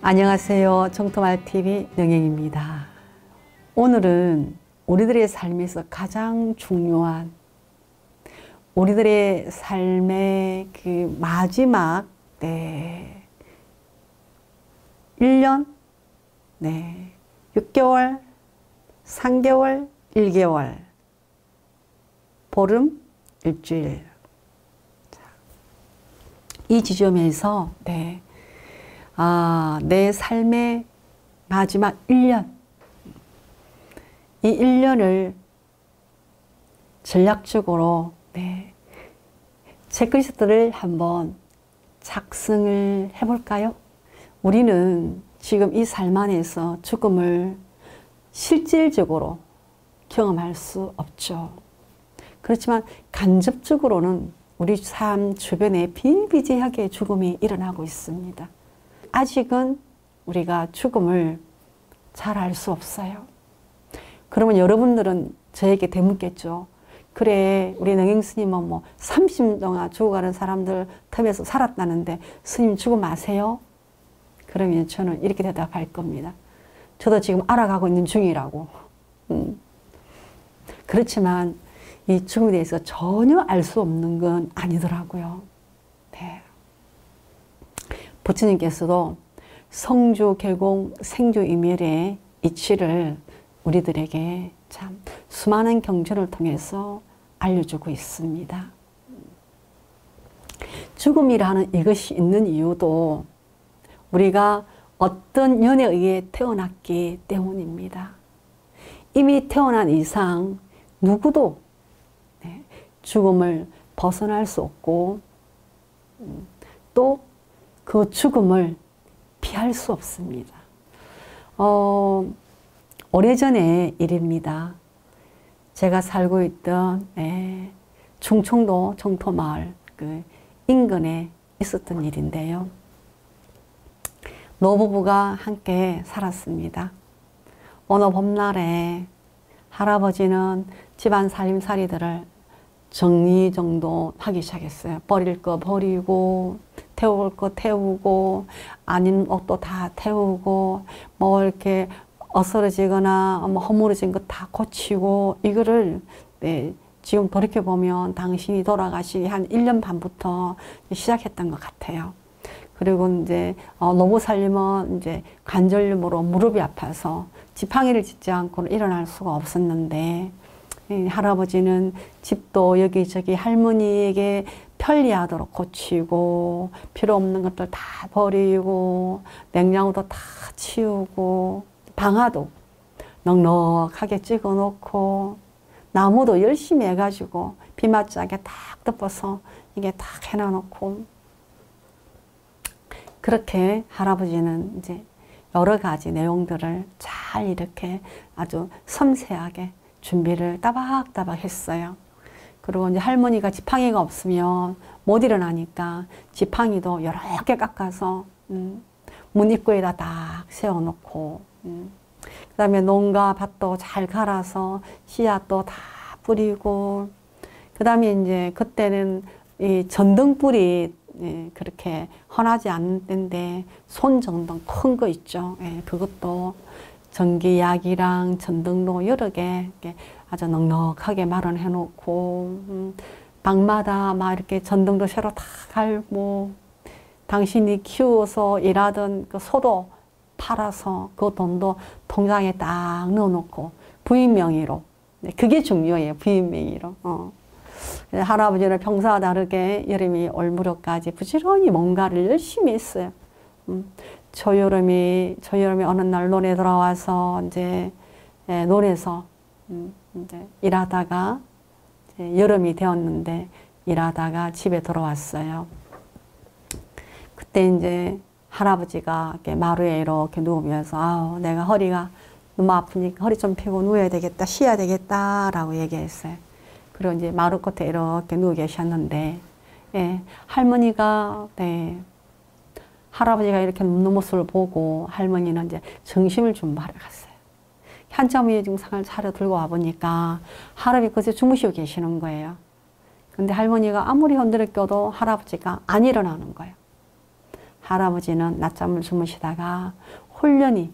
안녕하세요. 정토마을TV 영영입니다. 오늘은 우리들의 삶에서 가장 중요한 우리들의 삶의 그 마지막 1년, 6개월, 3개월, 1개월, 보름, 일주일. 이 지점에서 내 삶의 마지막 1년, 이 1년을 전략적으로 체크리스트를 한번 작성을 해볼까요? 우리는 지금 이 삶 안에서 죽음을 실질적으로 경험할 수 없죠. 그렇지만 간접적으로는 우리 삶 주변에 비일비재하게 죽음이 일어나고 있습니다. 아직은 우리가 죽음을 잘 알 수 없어요. 그러면 여러분들은 저에게 되묻겠죠. 그래, 우리 능행 스님은 뭐 30년 동안 죽어가는 사람들 틈에서 살았다는데 스님 죽음 아세요? 그러면 저는 이렇게 대답할 겁니다. 저도 지금 알아가고 있는 중이라고. 그렇지만 이 죽음에 대해서 전혀 알 수 없는 건 아니더라고요. 부처님께서도 성주 개공 생주 이멸의 이치를 우리들에게 참 수많은 경전을 통해서 알려주고 있습니다. 죽음이라는 이것이 있는 이유도 우리가 어떤 연에 의해 태어났기 때문입니다. 이미 태어난 이상 누구도 죽음을 벗어날 수 없고 또 그 죽음을 피할 수 없습니다. 오래전의 일입니다. 제가 살고 있던 충청도 정토마을 그 인근에 있었던 일인데요. 노부부가 함께 살았습니다. 어느 봄날에 할아버지는 집안 살림살이들을 정리정돈하기 시작했어요. 버릴 거 버리고 태울 거 태우고 아닌 옷도 다 태우고 뭐 이렇게 어스러지거나 뭐 허물어진 거 다 고치고 이거를 지금 돌이켜보면 당신이 돌아가시기 한 1년 반부터 시작했던 것 같아요. 그리고 이제 노부살림은 이제 관절염으로 무릎이 아파서 지팡이를 짚지 않고는 일어날 수가 없었는데 할아버지는 집도 여기저기 할머니에게 편리하도록 고치고 필요 없는 것들 다 버리고 냉장고도 다 치우고 방아도 넉넉하게 찍어 놓고 나무도 열심히 해가지고 비 맞지 않게 딱 덮어서 이게 딱 해놔 놓고 그렇게 할아버지는 이제 여러 가지 내용들을 잘 이렇게 아주 섬세하게 준비를 따박따박 했어요. 그리고 이제 할머니가 지팡이가 없으면 못 일어나니까 지팡이도 여러 개 깎아서 문 입구에다 딱 세워놓고 그 다음에 농가 밭도 잘 갈아서 씨앗도 다 뿌리고 그 다음에 이제 그때는 이 전등불이 그렇게 흔하지 않은 때인데 손전등 큰 거 있죠. 그것도 전기약이랑 전등로 여러 개 아주 넉넉하게 마련해 놓고 방마다 막 이렇게 전등도 새로 다 갈고 당신이 키워서 일하던 그 소도 팔아서 그 돈도 통장에 딱 넣어 놓고 부인 명의로 그게 중요해요. 부인 명의로. 할아버지는 평소와 다르게 여름이 올 무렵까지 부지런히 뭔가를 열심히 했어요. 초여름이 어느 날 논에 들어와서 이제 논에서 이제 일하다가 이제 여름이 되었는데 일하다가 집에 들어왔어요. 그때 이제 할아버지가 이렇게 마루에 이렇게 누우면서 아우 내가 허리가 너무 아프니까 허리 좀 펴고 누워야 되겠다, 쉬어야 되겠다 라고 얘기했어요. 그리고 이제 마루 끝에 이렇게 누워 계셨는데 예, 할머니가 네, 할아버지가 이렇게 눕는 모습을 보고 할머니는 이제 점심을 준비하러 갔어요. 한참 후에 증상을 차려 들고 와보니까 할아버지 그새 주무시고 계시는 거예요. 근데 할머니가 아무리 흔들어 껴도 할아버지가 안 일어나는 거예요. 할아버지는 낮잠을 주무시다가 홀연히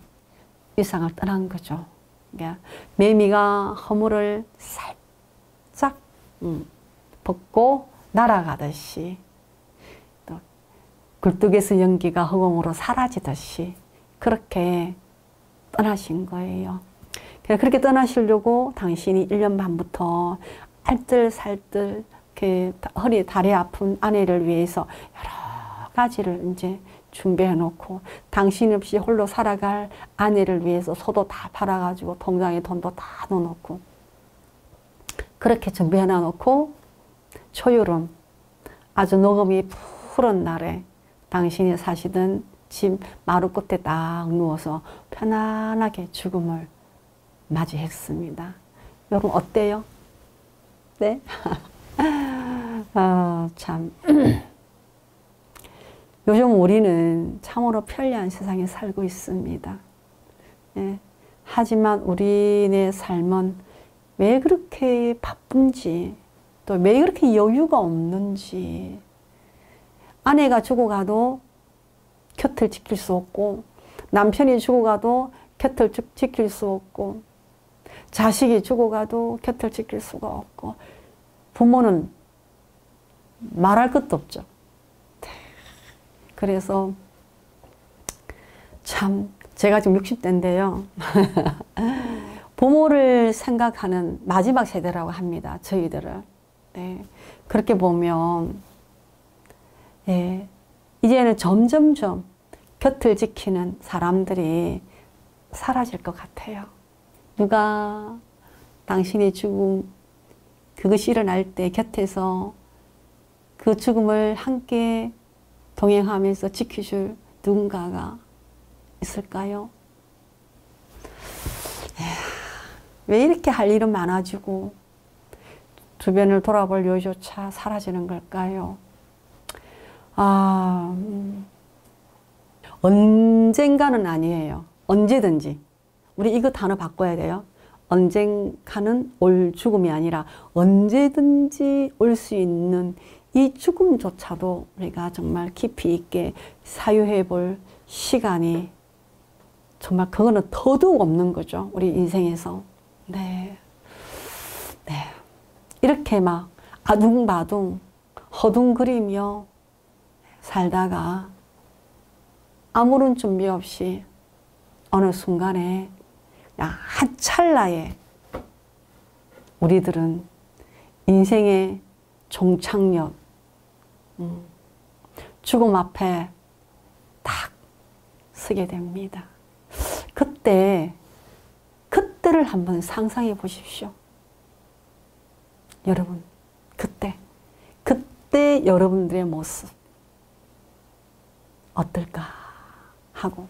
이 세상을 떠난 거죠. 그러니까 매미가 허물을 살짝 벗고 날아가듯이 또 굴뚝에서 연기가 허공으로 사라지듯이 그렇게 떠나신 거예요. 그렇게 떠나시려고 당신이 1년 반부터 알뜰살뜰 이렇게 허리 다리 아픈 아내를 위해서 여러 가지를 이제 준비해 놓고 당신 없이 홀로 살아갈 아내를 위해서 소도 다 팔아가지고 통장에 돈도 다 넣어놓고 그렇게 준비해 놔놓고 초여름 아주 녹음이 푸른 날에 당신이 사시던 집 마루 끝에 딱 누워서 편안하게 죽음을 맞이했습니다. 여러분 어때요? 네? 참 요즘 우리는 참으로 편리한 세상에 살고 있습니다. 예. 하지만 우리의 삶은 왜 그렇게 바쁜지 또 왜 그렇게 여유가 없는지 아내가 죽어가도 곁을 지킬 수 없고 남편이 죽어가도 곁을 지킬 수 없고 자식이 죽어가도 곁을 지킬 수가 없고 부모는 말할 것도 없죠. 그래서 참 제가 지금 60대인데요. 부모를 생각하는 마지막 세대라고 합니다. 저희들을. 네. 그렇게 보면 예, 이제는 점점점 곁을 지키는 사람들이 사라질 것 같아요. 누가 당신의 죽음 그것이 일어날 때 곁에서 그 죽음을 함께 동행하면서 지켜줄 누군가가 있을까요? 왜 이렇게 할 일은 많아지고 주변을 돌아볼 여유조차 사라지는 걸까요? 언젠가는 아니에요. 언제든지. 우리 이거 단어 바꿔야 돼요. 언젠가는 올 죽음이 아니라 언제든지 올 수 있는 이 죽음조차도 우리가 정말 깊이 있게 사유해 볼 시간이 정말 그거는 더더욱 없는 거죠. 우리 인생에서. 네. 네. 이렇게 막 아둥바둥 허둥거리며 살다가 아무런 준비 없이 어느 순간에 그냥 한 찰나에 우리들은 인생의 종착역, 죽음 앞에 딱 서게 됩니다. 그때를 한번 상상해 보십시오. 여러분, 그때 여러분들의 모습 어떨까 하고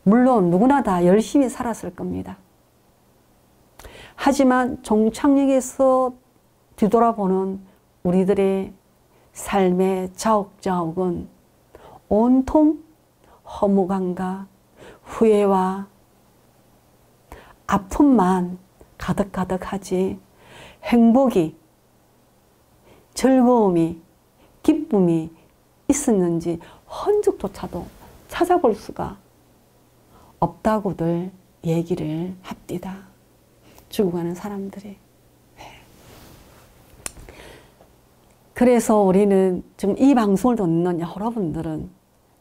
물론 누구나 다 열심히 살았을 겁니다. 하지만 종착역에서 뒤돌아보는 우리들의 삶의 자욱자욱은 온통 허무감과 후회와 아픔만 가득가득하지 행복이, 즐거움이, 기쁨이 있었는지 흔적조차도 찾아볼 수가 없다고들 얘기를 합니다. 죽어가는 사람들이. 그래서 우리는 지금 이 방송을 듣는 여러분들은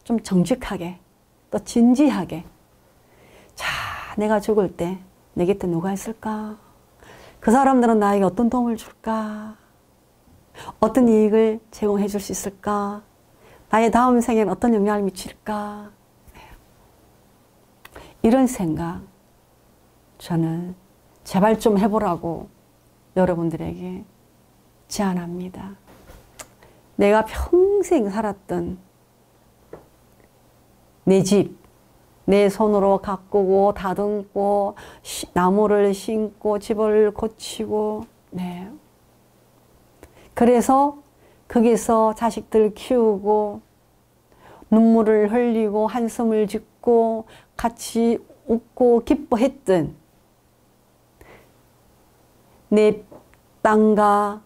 좀 정직하게 또 진지하게 자, 내가 죽을 때 내 곁에 누가 있을까? 그 사람들은 나에게 어떤 도움을 줄까? 어떤 이익을 제공해 줄 수 있을까? 나의 다음 생에는 어떤 영향을 미칠까? 이런 생각 저는 제발 좀 해보라고 여러분들에게 제안합니다. 내가 평생 살았던 내 집, 내 손으로 가꾸고 다듬고 나무를 심고 집을 고치고, 네. 그래서 거기서 자식들 키우고 눈물을 흘리고 한숨을 짓고 같이 웃고 기뻐했던 내 땀과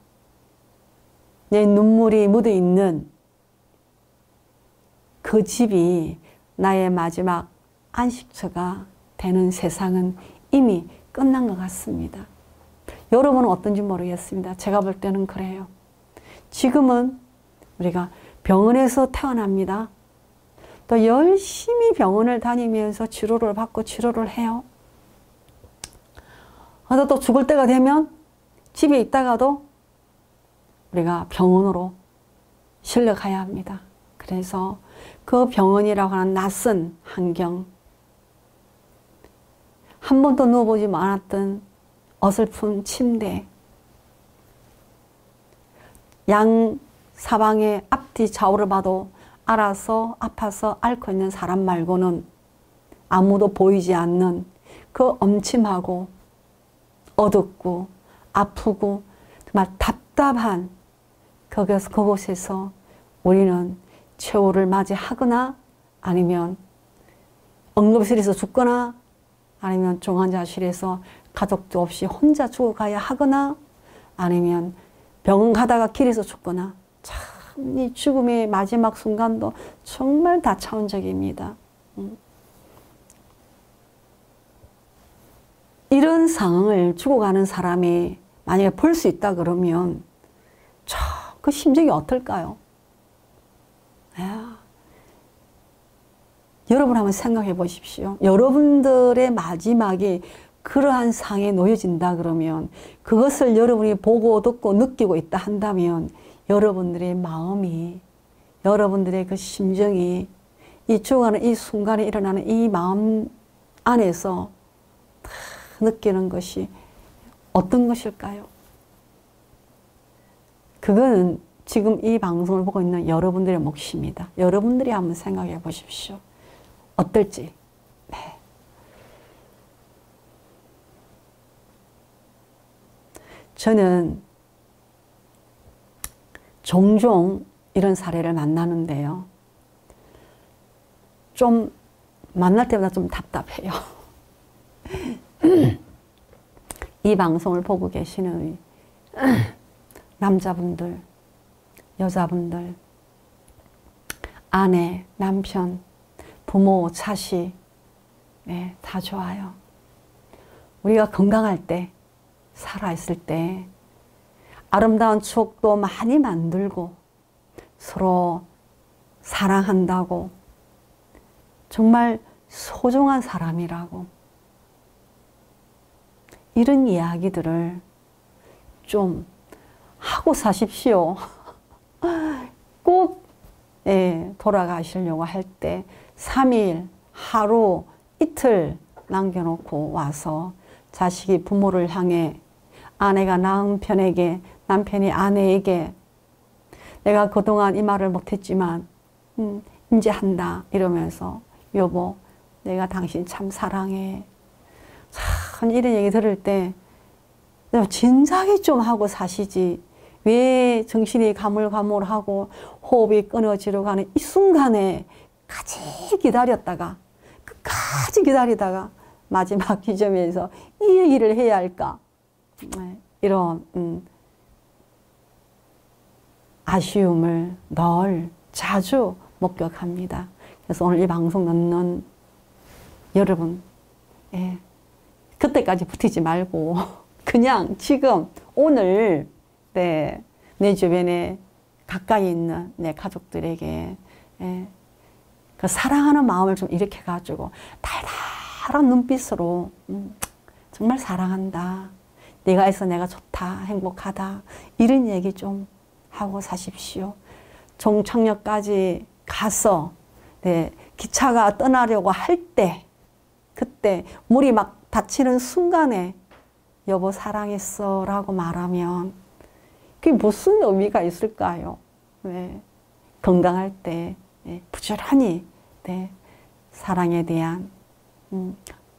내 눈물이 묻어있는 그 집이 나의 마지막 안식처가 되는 세상은 이미 끝난 것 같습니다. 여러분은 어떤지 모르겠습니다. 제가 볼 때는 그래요. 지금은 우리가 병원에서 태어납니다. 또 열심히 병원을 다니면서 치료를 받고 치료를 해요. 그래서 또 죽을 때가 되면 집에 있다가도 우리가 병원으로 실려가야 합니다. 그래서 그 병원이라고 하는 낯선 환경, 한 번도 누워보지 않았던 어설픈 침대, 양 사방의 앞뒤 좌우를 봐도 알아서 아파서 앓고 있는 사람 말고는 아무도 보이지 않는 그 엄침하고 어둡고 아프고 정말 답답한 그곳에서 우리는 최후를 맞이하거나 아니면 응급실에서 죽거나 아니면 중환자실에서 가족도 없이 혼자 죽어가야 하거나 아니면 병원 가다가 길에서 죽거나, 참 이 죽음의 마지막 순간도 정말 다차원적입니다. 이런 상황을 죽어가는 사람이 만약에 볼 수 있다 그러면 그 심정이 어떨까요? 여러분 한번 생각해 보십시오. 여러분들의 마지막이 그러한 상에 놓여진다 그러면, 그것을 여러분이 보고 듣고 느끼고 있다 한다면 여러분들의 마음이, 여러분들의 그 심정이 이 죽어가는 이 순간에 일어나는 이 마음 안에서 느끼는 것이 어떤 것일까요? 그거는 지금 이 방송을 보고 있는 여러분들의 몫입니다. 여러분들이 한번 생각해 보십시오. 어떨지. 네. 저는 종종 이런 사례를 만나는데요. 좀 만날 때마다 좀 답답해요. 이 방송을 보고 계시는 남자분들, 여자분들, 아내, 남편, 부모, 자식, 네, 다 좋아요. 우리가 건강할 때, 살아있을 때 아름다운 추억도 많이 만들고 서로 사랑한다고, 정말 소중한 사람이라고, 이런 이야기들을 좀 하고 사십시오. 꼭 돌아가시려고 할 때 3일, 하루, 이틀 남겨놓고 와서 자식이 부모를 향해, 아내가 남편에게, 남편이 아내에게 내가 그동안 이 말을 못했지만 이제 한다 이러면서, 여보 내가 당신 참 사랑해. 참 이런 얘기 들을 때 진작에 좀 하고 사시지, 왜 정신이 가물가물하고 호흡이 끊어지러 가는 이 순간에 까지 기다렸다가, 끝까지 기다리다가 마지막 지점에서 이 얘기를 해야 할까, 이런 아쉬움을 늘 자주 목격합니다. 그래서 오늘 이 방송 듣는 여러분, 그때까지 버티지 말고 그냥 지금 오늘 내 주변에 가까이 있는 내 가족들에게 그 사랑하는 마음을 좀 일으켜가지고 달달한 눈빛으로 정말 사랑한다, 네가 있어 내가 좋다, 행복하다, 이런 얘기 좀 하고 사십시오. 종착역까지 가서 기차가 떠나려고 할 때, 그때 물이 막 닫히는 순간에 여보 사랑했어 라고 말하면 그게 무슨 의미가 있을까요? 네. 건강할 때 부지런히 사랑에 대한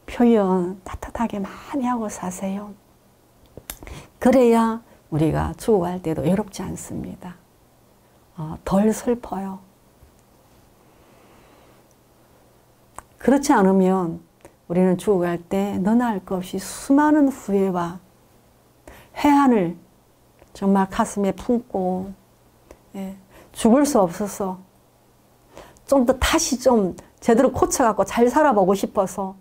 표현 따뜻하게 많이 하고 사세요. 그래야 우리가 죽어갈 때도 외롭지 않습니다. 덜 슬퍼요. 그렇지 않으면 우리는 죽어갈 때 너나 할 것 없이 수많은 후회와 회한을 정말 가슴에 품고 죽을 수 없어서 좀 더 다시 좀 제대로 고쳐갖고 잘 살아보고 싶어서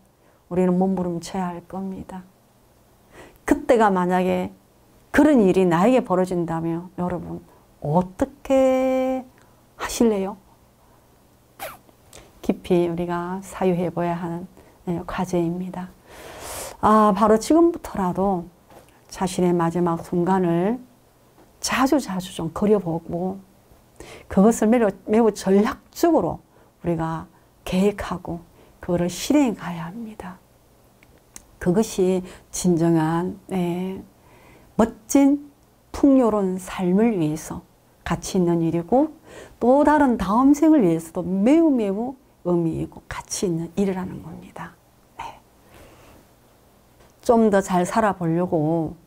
우리는 몸부림쳐야 할 겁니다. 그때가 만약에 그런 일이 나에게 벌어진다면 여러분 어떻게 하실래요? 깊이 우리가 사유해 봐야 하는 과제입니다. 바로 지금부터라도 자신의 마지막 순간을 자주 좀 그려보고 그것을 매우 전략적으로 우리가 계획하고 그거를 실행해 가야 합니다. 그것이 진정한 멋진 풍요로운 삶을 위해서 가치 있는 일이고 또 다른 다음 생을 위해서도 매우 의미 있고 가치 있는 일이라는 겁니다. 좀 더 잘 살아보려고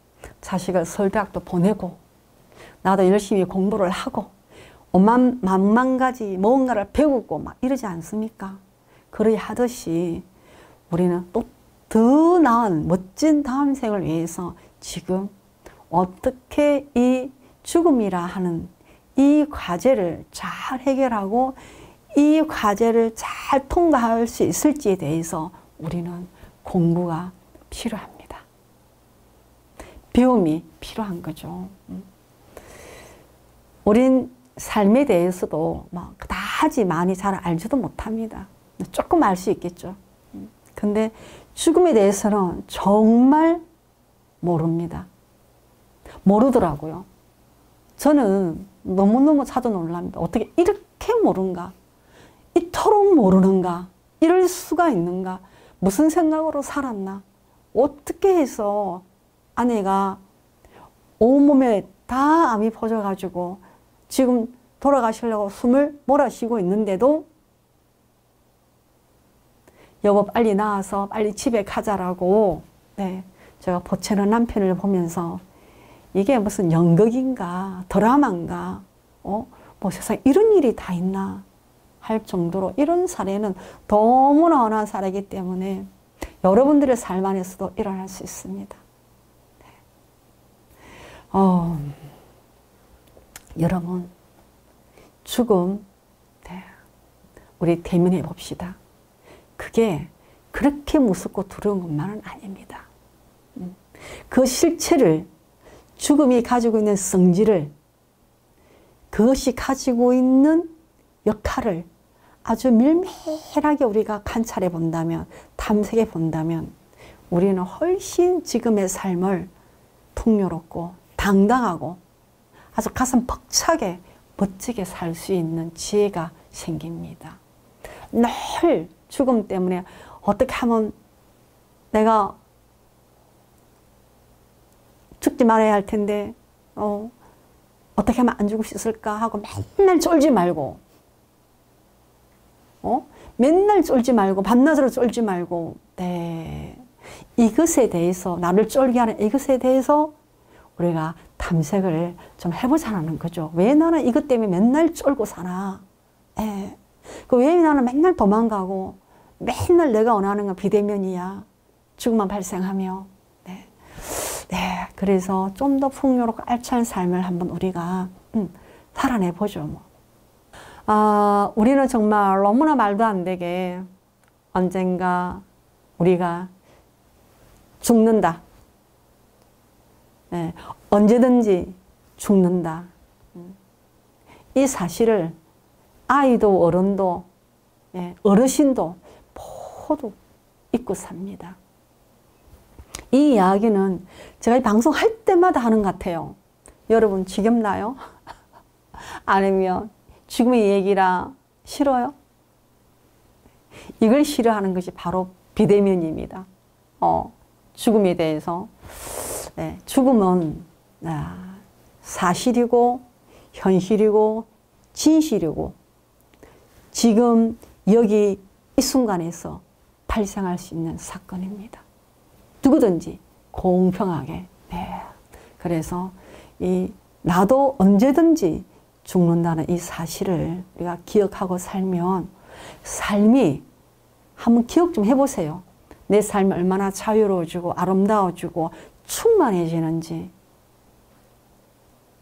자식을 서울대학도 보내고 나도 열심히 공부를 하고 만만 가지 뭔가를 배우고 막 이러지 않습니까? 그러야 하듯이 우리는 또 더 나은 멋진 다음 생을 위해서 지금 어떻게 이 죽음이라 하는 이 과제를 잘 해결하고 이 과제를 잘 통과할 수 있을지에 대해서 우리는 공부가 필요합니다. 배움이 필요한 거죠. 우린 삶에 대해서도 막 그다지 많이 잘 알지도 못합니다. 조금 알 수 있겠죠. 근데 죽음에 대해서는 정말 모릅니다. 모르더라고요. 저는 너무너무 자주 놀랍니다. 어떻게 이렇게 모른가? 이토록 모르는가? 이럴 수가 있는가? 무슨 생각으로 살았나? 어떻게 해서 아내가 온몸에 다 암이 퍼져가지고 지금 돌아가시려고 숨을 몰아쉬고 있는데도 여보 빨리 나와서 빨리 집에 가자라고 제가 보채는 남편을 보면서 이게 무슨 연극인가 드라마인가 뭐 세상에 이런 일이 다 있나 할 정도로 이런 사례는 너무나 흔한 사례이기 때문에 여러분들의 삶 안에서도 일어날 수 있습니다. 여러분 죽음 우리 대면해 봅시다. 그게 그렇게 무섭고 두려운 것만은 아닙니다. 그 실체를 죽음이 가지고 있는 성질을 그것이 가지고 있는 역할을 아주 밀밀하게 우리가 관찰해 본다면 탐색해 본다면 우리는 훨씬 지금의 삶을 풍요롭고 당당하고 아주 가슴 벅차게 멋지게 살 수 있는 지혜가 생깁니다. 늘 죽음 때문에 어떻게 하면 내가 죽지 말아야 할 텐데 어떻게 하면 안 죽을 수 있을까 하고 맨날 쫄지 말고 맨날 쫄지 말고 밤낮으로 쫄지 말고 이것에 대해서 나를 쫄게 하는 이것에 대해서 우리가 탐색을 좀 해보자는 거죠. 왜 나는 이것 때문에 맨날 쫄고 사나? 왜 나는 맨날 도망가고 맨날 내가 원하는 건 비대면이야. 죽음만 발생하며. 그래서 좀 더 풍요롭고 알찬 삶을 한번 우리가 살아내보죠. 우리는 정말 너무나 말도 안 되게 언젠가 우리가 죽는다. 언제든지 죽는다. 이 사실을 아이도 어른도 어르신도 모두 잊고 삽니다. 이 이야기는 제가 이 방송할 때마다 하는 것 같아요. 여러분 지겹나요? 아니면 죽음의 얘기라 싫어요? 이걸 싫어하는 것이 바로 비대면입니다. 죽음에 대해서 죽음은 사실이고 현실이고 진실이고 지금 여기 이 순간에서 발생할 수 있는 사건입니다. 누구든지 공평하게. 그래서 나도 언제든지 죽는다는 이 사실을 우리가 기억하고 살면 삶이 한번 기억 좀 해보세요. 내 삶이 얼마나 자유로워지고 아름다워지고 충만해지는지.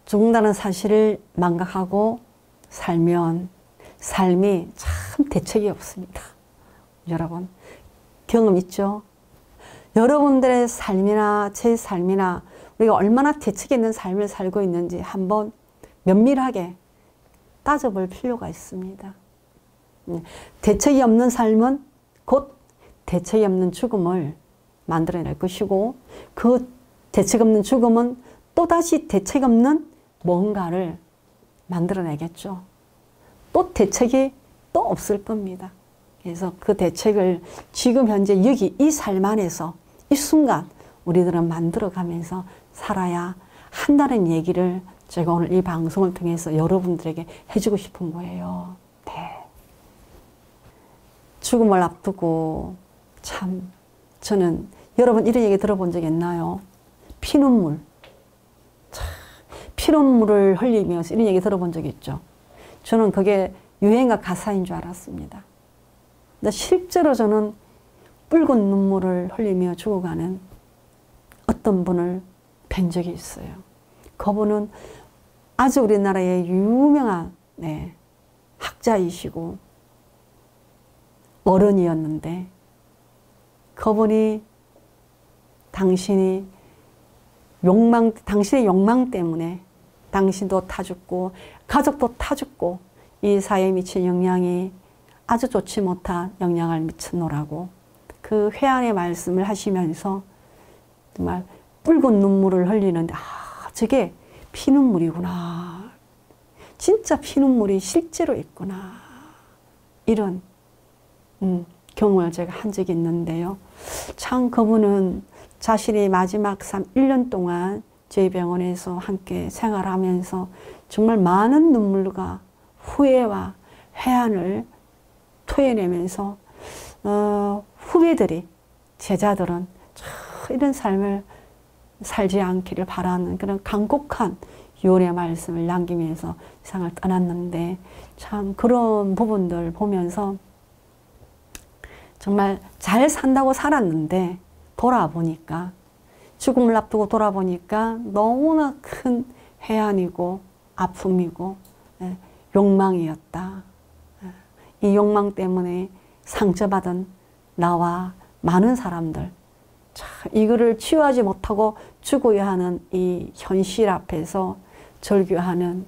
죽는다는 사실을 망각하고 살면 삶이 참 대책이 없습니다. 여러분 경험 있죠? 여러분들의 삶이나 제 삶이나 우리가 얼마나 대책 있는 삶을 살고 있는지 한번 면밀하게 따져볼 필요가 있습니다. 대책이 없는 삶은 곧 대책이 없는 죽음을 만들어낼 것이고 그 대책 없는 죽음은 또다시 대책 없는 뭔가를 만들어내겠죠. 또 대책이 또 없을 겁니다. 그래서 그 대책을 지금 현재 여기 이 삶 안에서 이 순간 우리들은 만들어가면서 살아야 한다는 얘기를 제가 오늘 이 방송을 통해서 여러분들에게 해주고 싶은 거예요. 죽음을 앞두고 참 저는 여러분 이런 얘기 들어본 적 있나요? 피눈물. 피눈물을 흘리면서 이런 얘기 들어본 적 있죠. 저는 그게 유행가 가사인 줄 알았습니다. 근데 실제로 저는 붉은 눈물을 흘리며 죽어가는 어떤 분을 뵌 적이 있어요. 그분은 아주 우리나라의 유명한 학자이시고 어른이었는데 그분이 당신의 욕망 때문에 당신도 타 죽고 가족도 타 죽고 이 사회에 미친 영향이 아주 좋지 못한 영향을 미쳤노라고 그 회한의 말씀을 하시면서 정말 붉은 눈물을 흘리는데 저게 피눈물이구나. 진짜 피눈물이 실제로 있구나. 이런 경험을 제가 한 적이 있는데요. 참 그분은 자신이 마지막 1년 동안 저희 병원에서 함께 생활하면서 정말 많은 눈물과 후회와 회한을 토해내면서 후배들이 제자들은 이런 삶을 살지 않기를 바라는 그런 간곡한 유언의 말씀을 남기면서 세상을 떠났는데 참 그런 부분들 보면서 정말 잘 산다고 살았는데 돌아보니까 죽음을 앞두고 돌아보니까 너무나 큰 해안이고 아픔이고 욕망이었다. 이 욕망 때문에 상처받은 나와 많은 사람들 이거를 치유하지 못하고 죽어야 하는 이 현실 앞에서 절규하는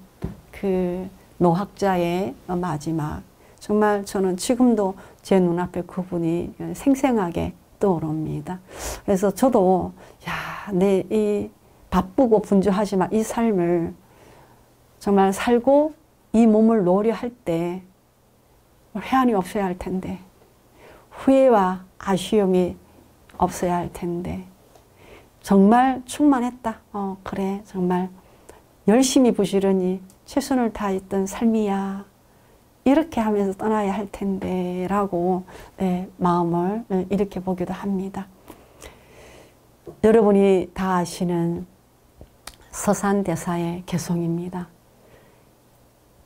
그 노학자의 마지막 정말 저는 지금도 제 눈앞에 그분이 생생하게 떠오릅니다. 그래서 저도 내 이 바쁘고 분주하지만 이 삶을 정말 살고 이 몸을 놓으려 할 때 회한이 없어야 할 텐데 후회와 아쉬움이 없어야 할 텐데 정말 충만했다. 그래 정말 열심히 부지런히 최선을 다했던 삶이야. 이렇게 하면서 떠나야 할 텐데 라고 마음을 이렇게 보기도 합니다. 여러분이 다 아시는 서산대사의 개송입니다.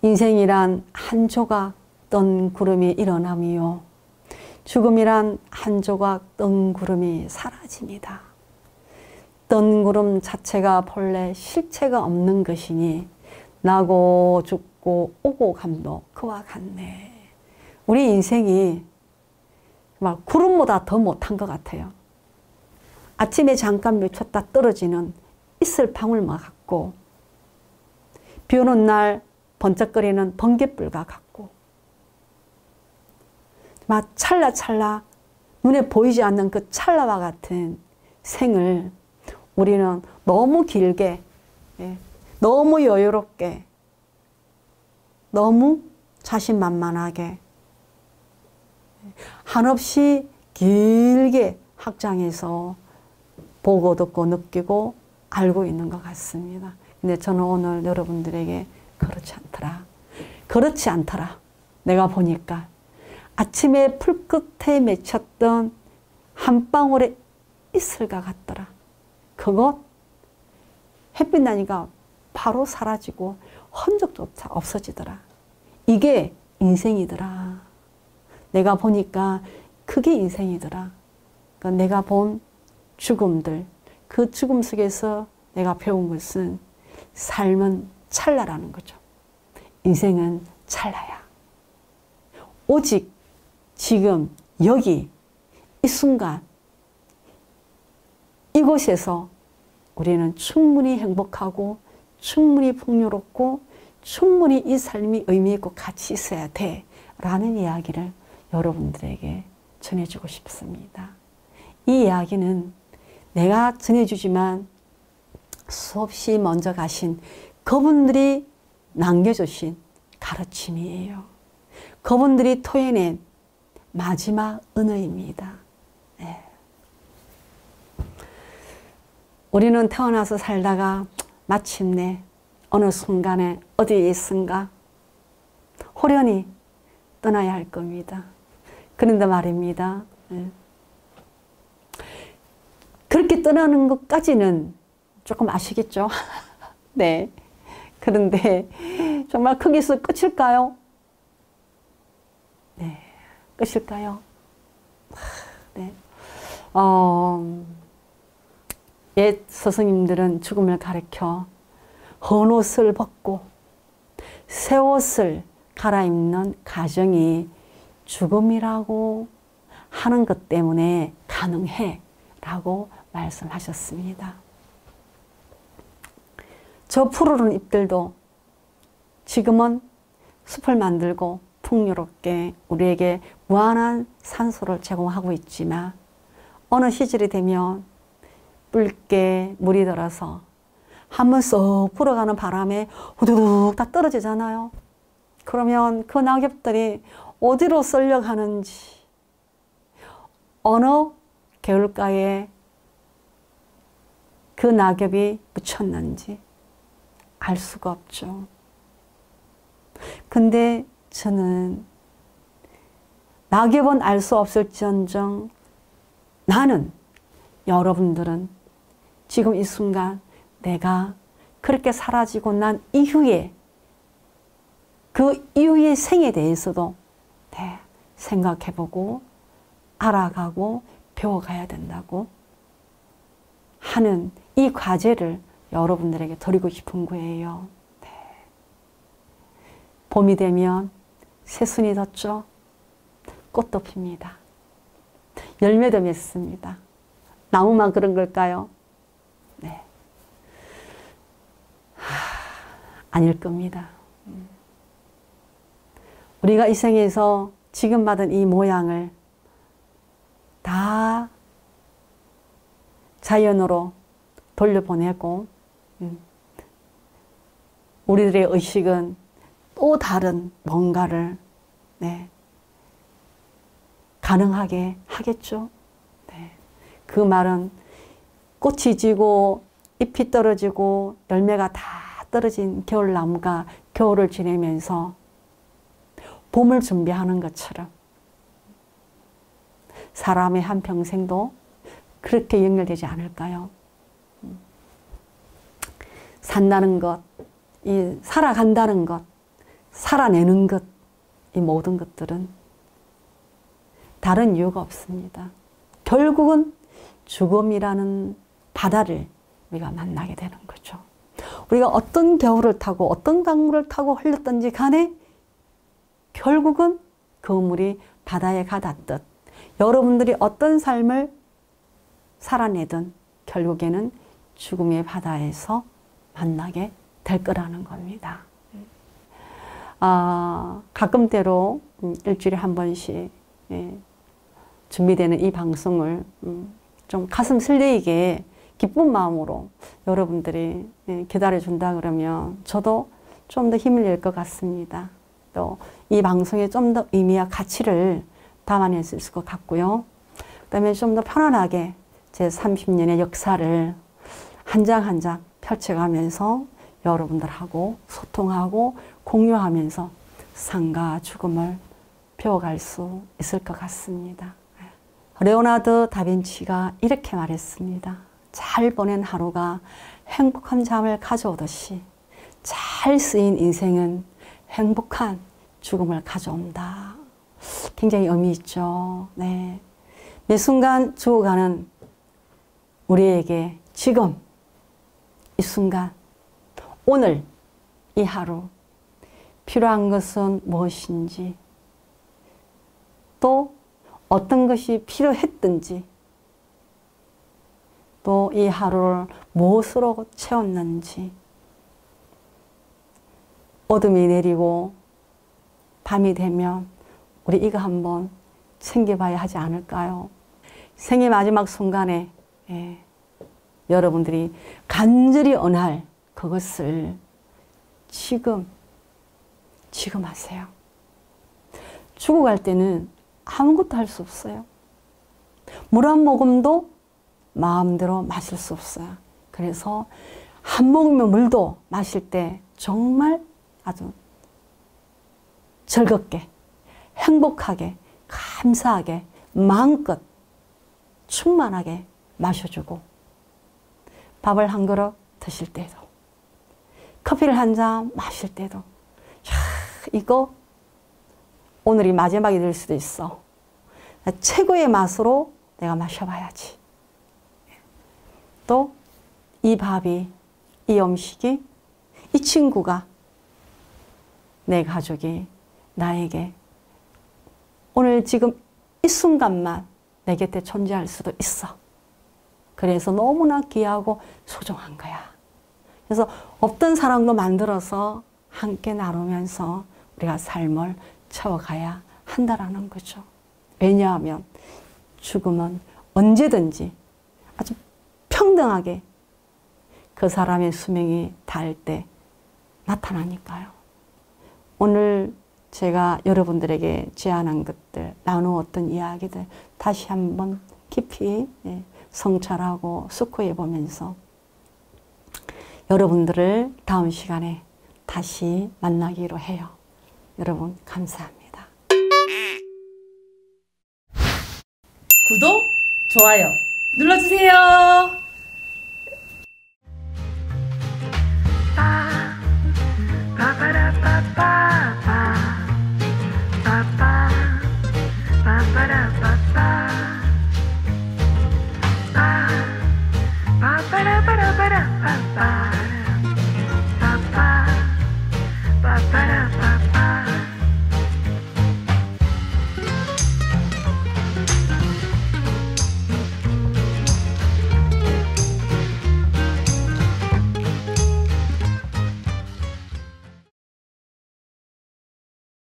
인생이란 한 조각 뜬 구름이 일어남이요 죽음이란 한 조각 뜬 구름이 사라집니다. 뜬 구름 자체가 본래 실체가 없는 것이니 나고 죽고 오고 감도 그와 같네. 우리 인생이 막 구름보다 더 못한 것 같아요. 아침에 잠깐 맺혔다 떨어지는 이슬방울과 같고 비 오는 날 번쩍거리는 번갯불과 같고 막 찰나찰나 눈에 보이지 않는 그 찰나와 같은 생을 우리는 너무 길게 너무 여유롭게 너무 자신만만하게 한없이 길게 확장해서 보고 듣고 느끼고 알고 있는 것 같습니다. 근데 저는 오늘 여러분들에게 그렇지 않더라. 그렇지 않더라. 내가 보니까 아침에 풀끝에 맺혔던 한 방울의 이슬과 같더라. 그것 햇빛 나니까 바로 사라지고 흔적조차 없어지더라. 이게 인생이더라. 내가 보니까 그게 인생이더라. 그러니까 내가 본 죽음들, 그 죽음 속에서 내가 배운 것은 삶은 찰나라는 거죠. 인생은 찰나야. 오직 지금 여기 이 순간 이곳에서 우리는 충분히 행복하고 충분히 풍요롭고 충분히 이 삶이 의미 있고 가치 있어야 돼 라는 이야기를 여러분들에게 전해주고 싶습니다. 이 이야기는 내가 전해주지만 수없이 먼저 가신 그분들이 남겨주신 가르침이에요. 그분들이 토해낸 마지막 은혜입니다. 네. 우리는 태어나서 살다가 마침내 어느 순간에 어디에 있은가 호련히 떠나야 할 겁니다. 그런데 말입니다. 네. 그렇게 떠나는 것까지는 조금 아시겠죠? 네. 그런데 정말 거기서 끝일까요? 네. 끝일까요? 네. 옛 스승님들은 죽음을 가리켜 헌 옷을 벗고 새 옷을 갈아입는 과정이 죽음이라고 하는 것 때문에 가능해 라고 말씀하셨습니다. 저 푸르른 잎들도 지금은 숲을 만들고 풍요롭게 우리에게 무한한 산소를 제공하고 있지만 어느 시절이 되면 붉게 물이 들어서 한번 쏙 불어가는 바람에 후두둑 다 떨어지잖아요. 그러면 그 낙엽들이 어디로 쏠려가는지 어느 개울가에 그 낙엽이 묻혔는지 알 수가 없죠. 근데 저는 낙엽은 알 수 없을지언정 나는 여러분들은 지금 이 순간 내가 그렇게 사라지고 난 이후에 그 이후의 생에 대해서도 생각해보고 알아가고 배워가야 된다고 하는 이 과제를 여러분들에게 드리고 싶은 거예요. 네. 봄이 되면 새순이 돋죠. 꽃도 핍니다. 열매도 맺습니다. 나무만 그런 걸까요? 네. 아닐 겁니다. 우리가 이 생에서 지금 받은 이 모양을 다 자연으로 돌려보내고 우리들의 의식은 또 다른 뭔가를 가능하게 하겠죠. 네. 그 말은 꽃이 지고 잎이 떨어지고 열매가 다 떨어진 겨울나무가 겨울을 지내면서 봄을 준비하는 것처럼 사람의 한평생도 그렇게 연결되지 않을까요? 산다는 것, 이 살아간다는 것, 살아내는 것, 이 모든 것들은 다른 이유가 없습니다. 결국은 죽음이라는 바다를 우리가 만나게 되는 거죠. 우리가 어떤 겨울을 타고 어떤 강물을 타고 흘렀던지 간에 결국은 그 물이 바다에 가닿듯 여러분들이 어떤 삶을 살아내든 결국에는 죽음의 바다에서 만나게 될 거라는 겁니다. 가끔 때로 일주일에 한 번씩 준비되는 이 방송을 좀 가슴 설레이게 기쁜 마음으로 여러분들이 기다려준다 그러면 저도 좀 더 힘을 낼 것 같습니다. 또 이 방송에 좀 더 의미와 가치를 담아낼 수 있을 것 같고요. 그 다음에 좀 더 편안하게 제 30년의 역사를 한 장 한 장 펼쳐가면서 여러분들하고 소통하고 공유하면서 삶과 죽음을 배워갈 수 있을 것 같습니다. 레오나르도 다빈치가 이렇게 말했습니다. 잘 보낸 하루가 행복한 잠을 가져오듯이 잘 쓰인 인생은 행복한 죽음을 가져온다. 굉장히 의미 있죠. 네. 매 순간 죽어가는 우리에게 지금 이 순간 오늘 이 하루 필요한 것은 무엇인지 또 어떤 것이 필요했든지 또 이 하루를 무엇으로 채웠는지 어둠이 내리고 밤이 되면 우리 이거 한번 챙겨봐야 하지 않을까요? 생의 마지막 순간에 여러분들이 간절히 원할 그것을 지금 하세요. 죽어갈 때는 아무것도 할 수 없어요. 물 한 모금도 마음대로 마실 수 없어요. 그래서 한 모금의 물도 마실 때 정말 아주 즐겁게, 행복하게, 감사하게, 마음껏 충만하게 마셔주고 밥을 한 그릇 드실 때도 커피를 한 잔 마실 때도 야, 이거 오늘이 마지막이 될 수도 있어. 최고의 맛으로 내가 마셔봐야지. 또 이 밥이, 이 음식이, 이 친구가, 내 가족이 나에게 오늘 지금 이 순간만 내 곁에 존재할 수도 있어. 그래서 너무나 귀하고 소중한 거야. 그래서 없던 사랑도 만들어서 함께 나누면서 우리가 삶을 채워가야 한다라는 거죠. 왜냐하면 죽음은 언제든지 아주 평등하게 그 사람의 수명이 닿을 때 나타나니까요. 오늘 제가 여러분들에게 제안한 것들, 나누었던 이야기들 다시 한번 깊이 성찰하고 숙고해 보면서 여러분들을 다음 시간에 다시 만나기로 해요. 여러분 감사합니다. 구독, 좋아요 눌러주세요.